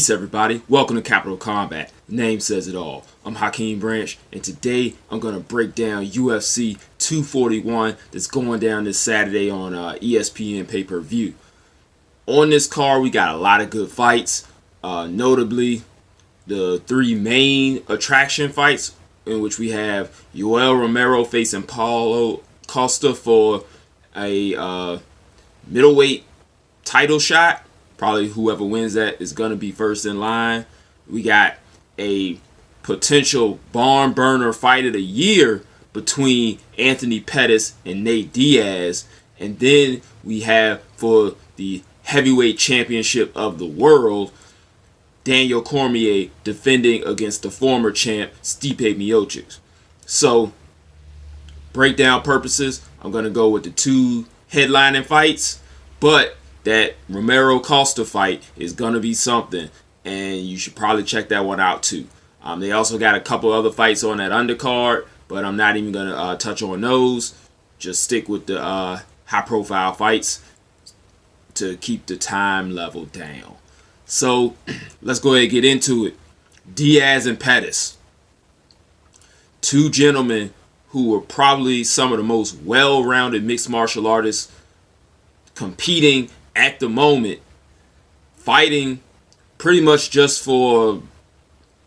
Peace, everybody. Welcome to Capital Combat. The name says it all. I'm Hakeem Branch, and today I'm going to break down UFC 241 that's going down this Saturday on ESPN pay-per-view. On this card, we got a lot of good fights, notably the three main attraction fights, in which we have Yoel Romero facing Paulo Costa for a middleweight title shot. Probably whoever wins that is going to be first in line. We got a potential barn burner fight of the year between Anthony Pettis and Nate Diaz. And then we have, for the heavyweight championship of the world, Daniel Cormier defending against the former champ Stipe Miocic. So, breakdown purposes, I'm going to go with the two headlining fights, but that Romero-Costa fight is going to be something, and you should probably check that one out too. They also got a couple other fights on that undercard, but I'm not even going to touch on those. Just stick with the high-profile fights to keep the time level down. So, let's go ahead and get into it. Diaz and Pettis. Two gentlemen who were probably some of the most well-rounded mixed martial artists competing at the moment, fighting pretty much just for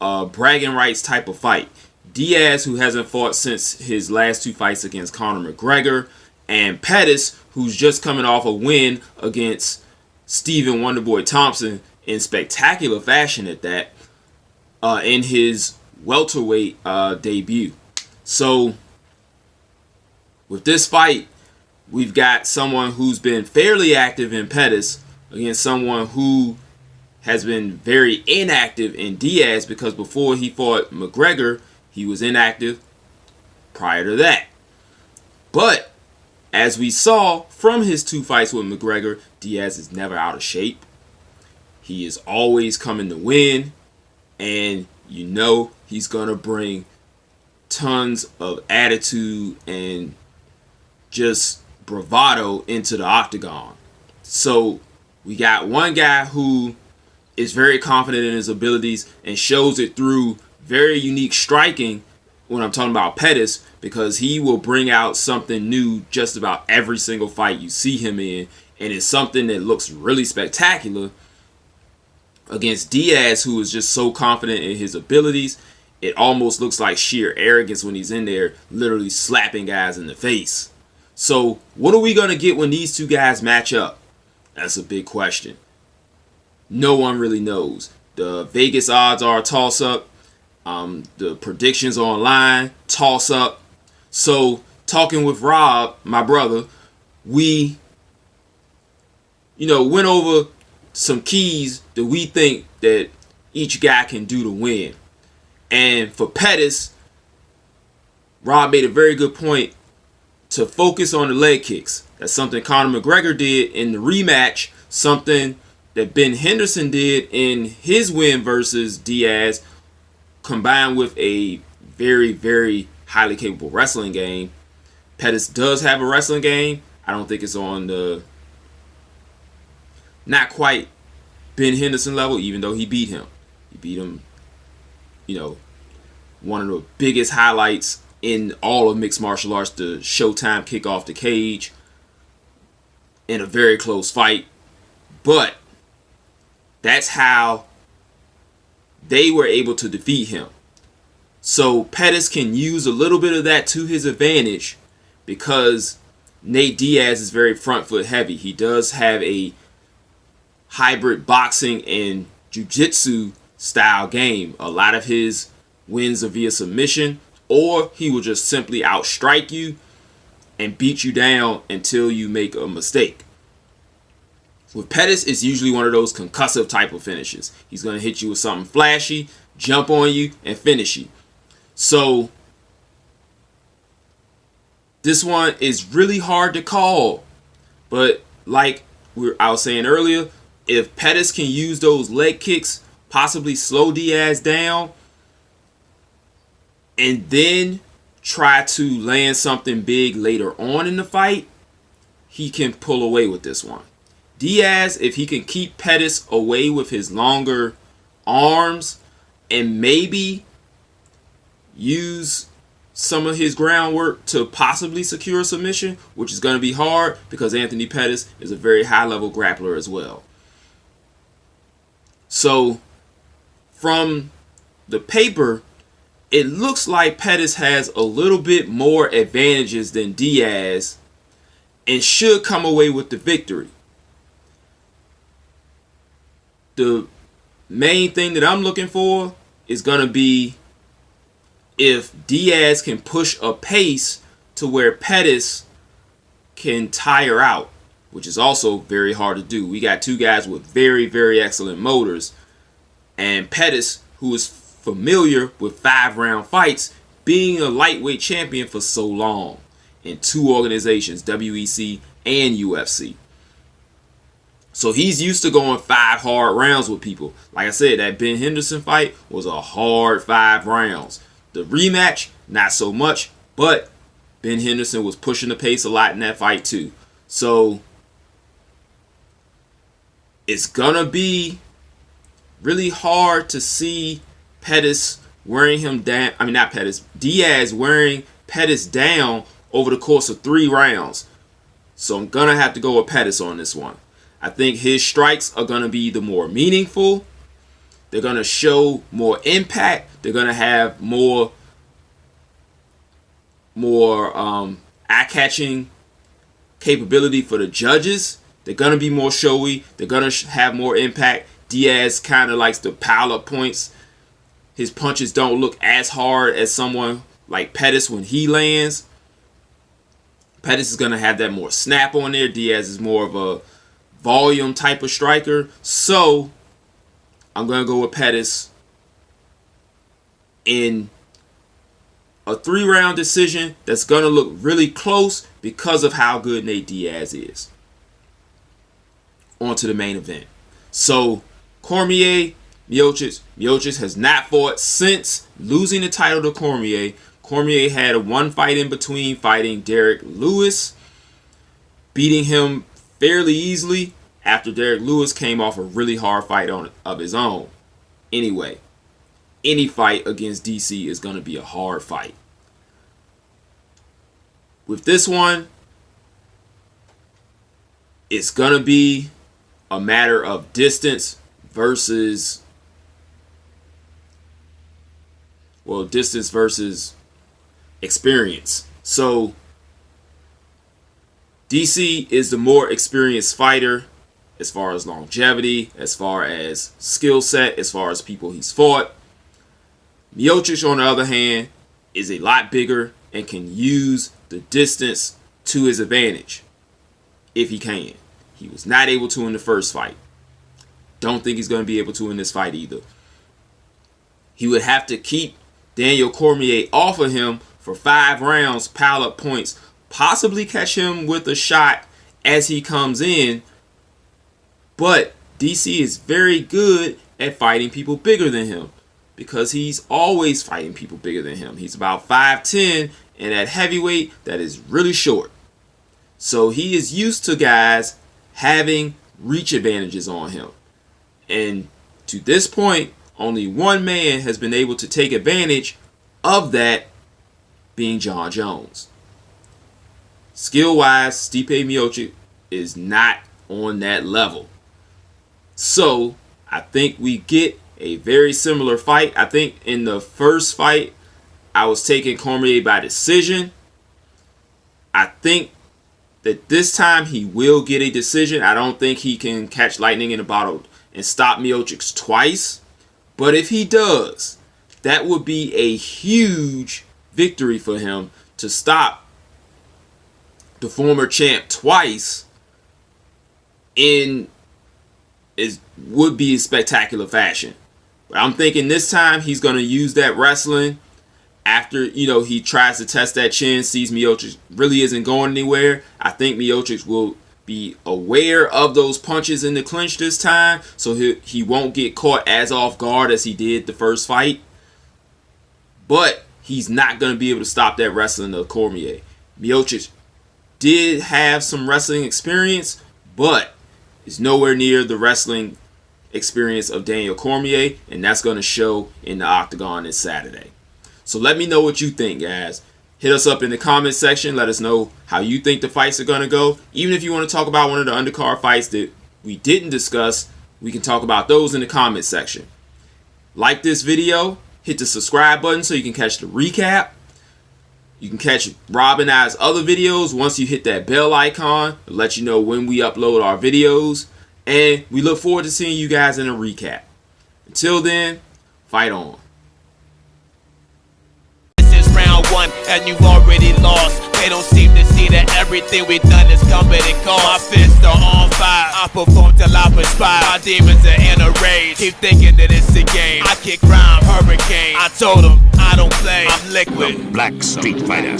a bragging rights type of fight. Diaz, who hasn't fought since his last two fights against Conor McGregor, and Pettis, who's just coming off a win against Stephen Wonderboy Thompson in spectacular fashion at that, in his welterweight debut. So, with this fight, we've got someone who's been fairly active in Pettis against someone who has been very inactive in Diaz, because before he fought McGregor, he was inactive prior to that. But, as we saw from his two fights with McGregor, Diaz is never out of shape. He is always coming to win, and you know he's going to bring tons of attitude and just bravado into the octagon. So we got one guy who is very confident in his abilities and shows it through very unique striking when I'm talking about Pettis, because he will bring out something new just about every single fight you see him in, and it's something that looks really spectacular against Diaz, who is just so confident in his abilities. It almost looks like sheer arrogance when he's in there literally slapping guys in the face. So, what are we going to get when these two guys match up? That's a big question. No one really knows. The Vegas odds are a toss-up. The predictions online, toss-up. So, talking with Rob, my brother, we, went over some keys that we think that each guy can do to win. And for Pettis, Rob made a very good point to focus on the leg kicks. That's something Conor McGregor did in the rematch, something that Ben Henderson did in his win versus Diaz, combined with a very, very highly capable wrestling game. Pettis does have a wrestling game. I don't think it's on the, not quite Ben Henderson level, even though he beat him. He beat him, one of the biggest highlights in all of mixed martial arts, the Showtime kick off the cage in a very close fight. But that's how they were able to defeat him. So Pettis can use a little bit of that to his advantage, because Nate Diaz is very front foot heavy. He does have a hybrid boxing and jiu-jitsu style game. A lot of his wins are via submission, or he will just simply outstrike you and beat you down until you make a mistake. With Pettis, it's usually one of those concussive type of finishes. He's going to hit you with something flashy, jump on you, and finish you. So, this one is really hard to call. But like I was saying earlier, if Pettis can use those leg kicks, possibly slow Diaz down, and then try to land something big later on in the fight, he can pull away with this one. Diaz, if he can keep Pettis away with his longer arms and maybe use some of his groundwork to possibly secure a submission, which is going to be hard because Anthony Pettis is a very high-level grappler as well. So, from the paper, it looks like Pettis has a little bit more advantages than Diaz and should come away with the victory. The main thing that I'm looking for is going to be if Diaz can push a pace to where Pettis can tire out, which is also very hard to do. We got two guys with very, very excellent motors. And Pettis, who is familiar with 5-round fights, being a lightweight champion for so long in two organizations, WEC and UFC. So he's used to going 5 hard rounds with people. Like I said, that Ben Henderson fight was a hard 5 rounds. The rematch, not so much, but Ben Henderson was pushing the pace a lot in that fight too. So it's gonna be really hard to see Pettis wearing him down. I mean, not Pettis, Diaz wearing Pettis down over the course of 3 rounds. So I'm gonna have to go with Pettis on this one. I think his strikes are gonna be the more meaningful. They're going to show more impact. They're going to have more eye-catching capability for the judges. They're going to be more showy. They're going to have more impact. Diaz kind of likes to pile up points. His punches don't look as hard as someone like Pettis when he lands. Pettis is going to have that more snap on there. Diaz is more of a volume type of striker. So I'm going to go with Pettis in a 3-round decision that's going to look really close because of how good Nate Diaz is. On to the main event. So, Cormier, Miocic. Miocic has not fought since losing the title to Cormier. Cormier had a 1 fight in between fighting Derek Lewis, beating him fairly easily after Derek Lewis came off a really hard fight of his own. Anyway, any fight against DC is going to be a hard fight. With this one, it's going to be a matter of distance versus experience. So DC is the more experienced fighter as far as longevity, as far as skill set, as far as people he's fought. Miocic, on the other hand, is a lot bigger and can use the distance to his advantage if he can. He was not able to in the first fight. Don't think he's going to be able to in this fight either. He would have to keep Daniel Cormier off of him for 5 rounds, pile up points, possibly catch him with a shot as he comes in. But DC is very good at fighting people bigger than him because he's always fighting people bigger than him. He's about 5'10", and at heavyweight, that is really short. So he is used to guys having reach advantages on him. And to this point, only one man has been able to take advantage of that, being John Jones. Skill-wise, Stipe Miocic is not on that level. So, I think we get a very similar fight. I think in the first fight, I was taking Cormier by decision. I think that this time he will get a decision. I don't think he can catch lightning in a bottle and stop Miocic twice. But if he does, that would be a huge victory for him to stop the former champ twice would be a spectacular fashion. But I'm thinking this time he's going to use that wrestling after, he tries to test that chin, sees Miocic really isn't going anywhere. I think Miocic will be aware of those punches in the clinch this time, so he won't get caught as off guard as he did the first fight. But he's not going to be able to stop that wrestling of Cormier. Miocic did have some wrestling experience, but is nowhere near the wrestling experience of Daniel Cormier, and that's going to show in the octagon this Saturday. So let me know what you think, guys. Hit us up in the comment section. Let us know how you think the fights are going to go. Even if you want to talk about one of the undercard fights that we didn't discuss, we can talk about those in the comment section. Like this video. Hit the subscribe button so you can catch the recap. You can catch Rob and I's other videos once you hit that bell icon. It'll let you know when we upload our videos. And we look forward to seeing you guys in a recap. Until then, fight on. Round one, and you've already lost. They don't seem to see that everything we've done is coming and cost. My fists are on fire. I perform till I perspire. My demons are in a rage. Keep thinking that it's a game. I kick rhyme, hurricane. I told them I don't play. I'm liquid. Black Street Fighter.